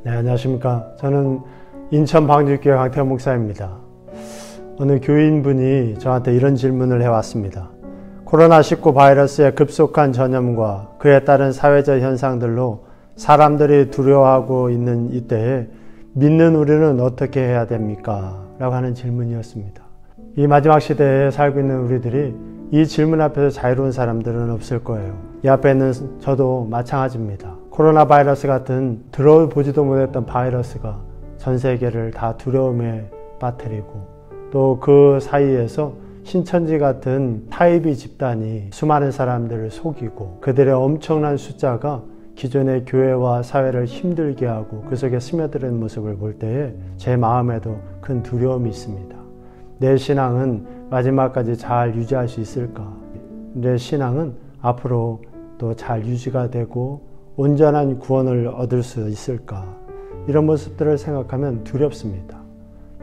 네, 안녕하십니까. 저는 인천 방주교회 강태원 목사입니다. 어느 교인분이 저한테 이런 질문을 해왔습니다. 코로나19 바이러스의 급속한 전염과 그에 따른 사회적 현상들로 사람들이 두려워하고 있는 이때에 믿는 우리는 어떻게 해야 됩니까? 라고 하는 질문이었습니다. 이 마지막 시대에 살고 있는 우리들이 이 질문 앞에서 자유로운 사람들은 없을 거예요. 이 앞에 있는 저도 마찬가지입니다. 코로나 바이러스 같은 들어보지도 못했던 바이러스가 전 세계를 다 두려움에 빠뜨리고 또 그 사이에서 신천지 같은 타이비 집단이 수많은 사람들을 속이고 그들의 엄청난 숫자가 기존의 교회와 사회를 힘들게 하고 그 속에 스며드는 모습을 볼 때에 제 마음에도 큰 두려움이 있습니다. 내 신앙은 마지막까지 잘 유지할 수 있을까? 내 신앙은 앞으로 또 잘 유지가 되고 온전한 구원을 얻을 수 있을까? 이런 모습들을 생각하면 두렵습니다.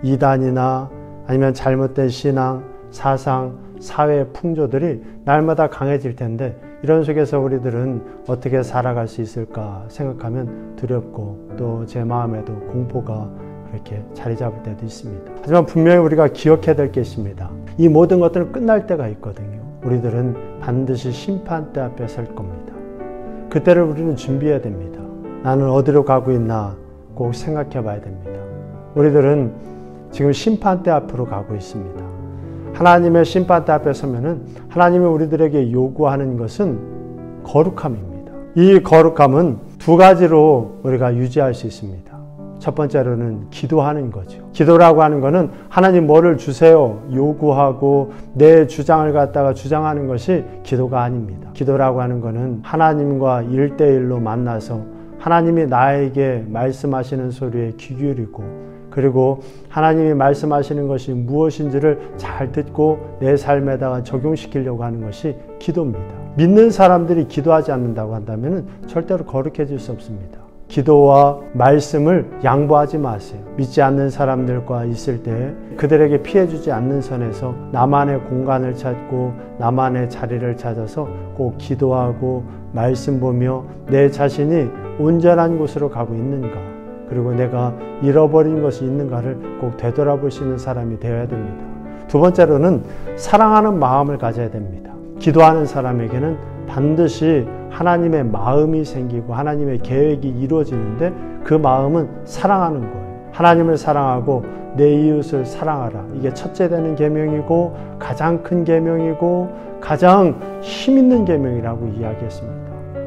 이단이나 아니면 잘못된 신앙, 사상, 사회 풍조들이 날마다 강해질 텐데 이런 속에서 우리들은 어떻게 살아갈 수 있을까 생각하면 두렵고 또 제 마음에도 공포가 그렇게 자리 잡을 때도 있습니다. 하지만 분명히 우리가 기억해야 될 게 있습니다. 이 모든 것들은 끝날 때가 있거든요. 우리들은 반드시 심판대 앞에 설 겁니다. 그때를 우리는 준비해야 됩니다. 나는 어디로 가고 있나 꼭 생각해 봐야 됩니다. 우리들은 지금 심판대 앞으로 가고 있습니다. 하나님의 심판대 앞에 서면은 하나님이 우리들에게 요구하는 것은 거룩함입니다. 이 거룩함은 두 가지로 우리가 유지할 수 있습니다. 첫 번째로는 기도하는 거죠. 기도라고 하는 것은 하나님 뭐를 주세요 요구하고 내 주장을 갖다가 주장하는 것이 기도가 아닙니다. 기도라고 하는 것은 하나님과 1대1로 만나서 하나님이 나에게 말씀하시는 소리에 귀 기울이고 그리고 하나님이 말씀하시는 것이 무엇인지를 잘 듣고 내 삶에다가 적용시키려고 하는 것이 기도입니다. 믿는 사람들이 기도하지 않는다고 한다면 절대로 거룩해질 수 없습니다. 기도와 말씀을 양보하지 마세요. 믿지 않는 사람들과 있을 때 그들에게 피해주지 않는 선에서 나만의 공간을 찾고 나만의 자리를 찾아서 꼭 기도하고 말씀 보며 내 자신이 온전한 곳으로 가고 있는가 그리고 내가 잃어버린 것이 있는가를 꼭 되돌아볼 수 있는 사람이 되어야 됩니다. 두 번째로는 사랑하는 마음을 가져야 됩니다. 기도하는 사람에게는 반드시 하나님의 마음이 생기고 하나님의 계획이 이루어지는데 그 마음은 사랑하는 거예요. 하나님을 사랑하고 내 이웃을 사랑하라. 이게 첫째 되는 계명이고 가장 큰 계명이고 가장 힘있는 계명이라고 이야기했습니다.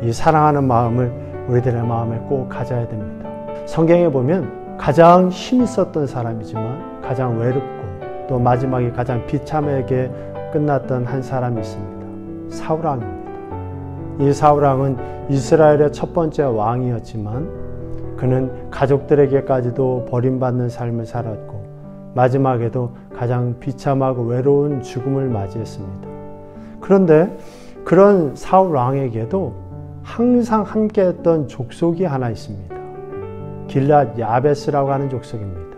이 사랑하는 마음을 우리들의 마음에 꼭 가져야 됩니다. 성경에 보면 가장 힘 있었던 사람이지만 가장 외롭고 또 마지막에 가장 비참하게 끝났던 한 사람이 있습니다. 사울왕입니다. 이 사울왕은 이스라엘의 첫 번째 왕이었지만 그는 가족들에게까지도 버림받는 삶을 살았고 마지막에도 가장 비참하고 외로운 죽음을 맞이했습니다. 그런데 그런 사울왕에게도 항상 함께했던 족속이 하나 있습니다. 길앗 야베스라고 하는 족속입니다.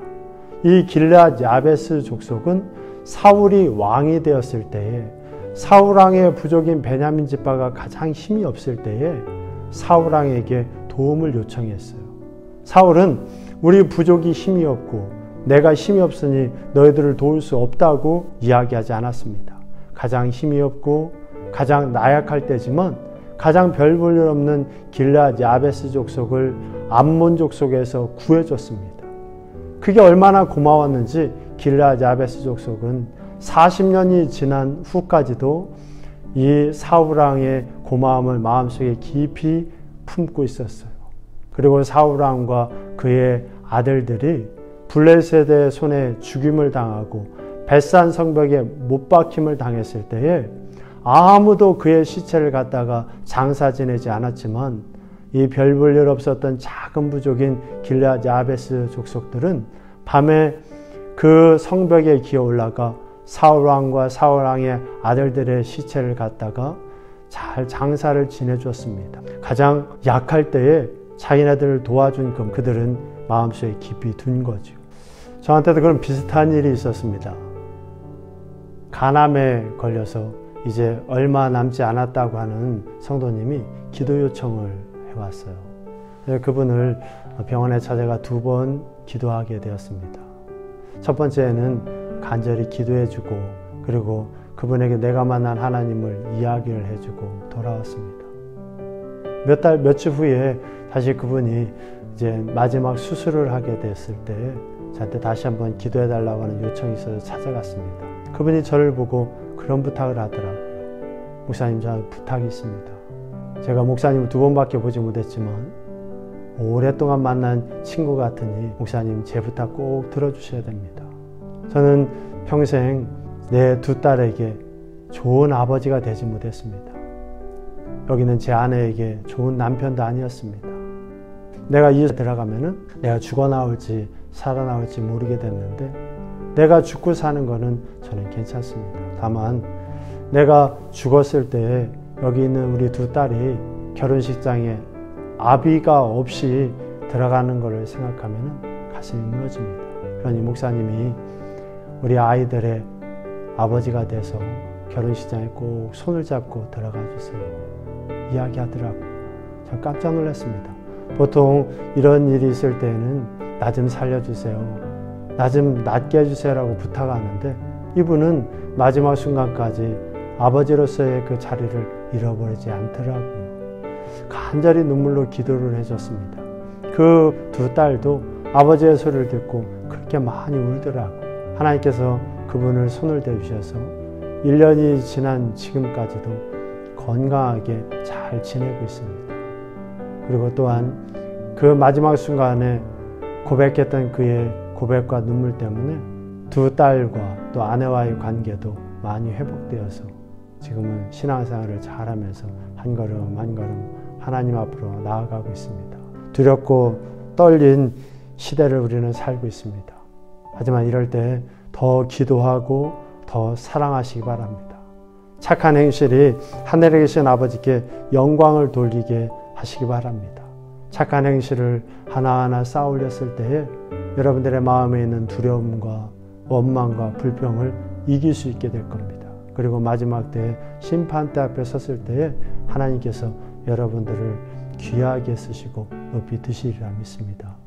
이 길앗 야베스 족속은 사울이 왕이 되었을 때에 사울왕의 부족인 베냐민 지파가 가장 힘이 없을 때에 사울왕에게 도움을 요청했어요. 사울은 우리 부족이 힘이 없고 내가 힘이 없으니 너희들을 도울 수 없다고 이야기하지 않았습니다. 가장 힘이 없고 가장 나약할 때지만 가장 별 볼 일 없는 길앗 야베스 족속을 암몬 족속에서 구해줬습니다. 그게 얼마나 고마웠는지 길앗 야베스 족속은 40년이 지난 후까지도 이 사울왕의 고마움을 마음속에 깊이 품고 있었어요. 그리고 사울왕과 그의 아들들이 블레셋의 손에 죽임을 당하고 벳산 성벽에 못 박힘을 당했을 때에 아무도 그의 시체를 갖다가 장사 지내지 않았지만 이 별 볼 일 없었던 작은 부족인 길앗 야베스 족속들은 밤에 그 성벽에 기어 올라가 사울왕과 사울왕의 아들들의 시체를 갖다가 잘 장사를 지내줬습니다. 가장 약할 때에 자기네들을 도와준 그들은 마음속에 깊이 둔 거죠. 저한테도 그런 비슷한 일이 있었습니다. 간암에 걸려서 이제 얼마 남지 않았다고 하는 성도님이 기도 요청을 해왔어요. 그분을 병원에 찾아가 2번 기도하게 되었습니다. 첫 번째는 간절히 기도해주고 그리고 그분에게 내가 만난 하나님을 이야기를 해주고 돌아왔습니다. 몇 주 후에 다시 그분이 이제 마지막 수술을 하게 됐을 때 저한테 다시 한번 기도해달라고 하는 요청이 있어서 찾아갔습니다. 그분이 저를 보고 그런 부탁을 하더라고요. 목사님, 저 부탁이 있습니다. 제가 목사님을 2번밖에 보지 못했지만 오랫동안 만난 친구 같으니 목사님 제 부탁 꼭 들어주셔야 됩니다. 저는 평생 내 2 딸에게 좋은 아버지가 되지 못했습니다. 여기는 제 아내에게 좋은 남편도 아니었습니다. 내가 이 들어가면은 내가 죽어나올지 살아나올지 모르게 됐는데 내가 죽고 사는 거는 저는 괜찮습니다. 다만 내가 죽었을 때 여기 있는 우리 2 딸이 결혼식장에 아비가 없이 들어가는 것을 생각하면 가슴이 무너집니다. 그러니 목사님이 우리 아이들의 아버지가 돼서 결혼식장에 꼭 손을 잡고 들어가 주세요. 이야기하더라고요. 저 깜짝 놀랐습니다. 보통 이런 일이 있을 때는 나 좀 살려주세요. 나 좀 낫게 해주세요라고 부탁하는데 이분은 마지막 순간까지 아버지로서의 그 자리를 잃어버리지 않더라고요. 간절히 눈물로 기도를 해줬습니다. 그 2 딸도 아버지의 소리를 듣고 그렇게 많이 울더라고요. 하나님께서 그분을 손을 대주셔서 1년이 지난 지금까지도 건강하게 잘 지내고 있습니다. 그리고 또한 그 마지막 순간에 고백했던 그의 고백과 눈물 때문에 2 딸과 또 아내와의 관계도 많이 회복되어서 지금은 신앙생활을 잘하면서 한 걸음 한 걸음 하나님 앞으로 나아가고 있습니다. 두렵고 떨린 시대를 우리는 살고 있습니다. 하지만 이럴 때 더 기도하고 더 사랑하시기 바랍니다. 착한 행실이 하늘에 계신 아버지께 영광을 돌리게 하시기 바랍니다. 착한 행실을 하나하나 쌓아 올렸을 때에 여러분들의 마음에 있는 두려움과 원망과 불평을 이길 수 있게 될 겁니다. 그리고 마지막 때 심판대 앞에 섰을 때에 하나님께서 여러분들을 귀하게 쓰시고 높이 드시리라 믿습니다.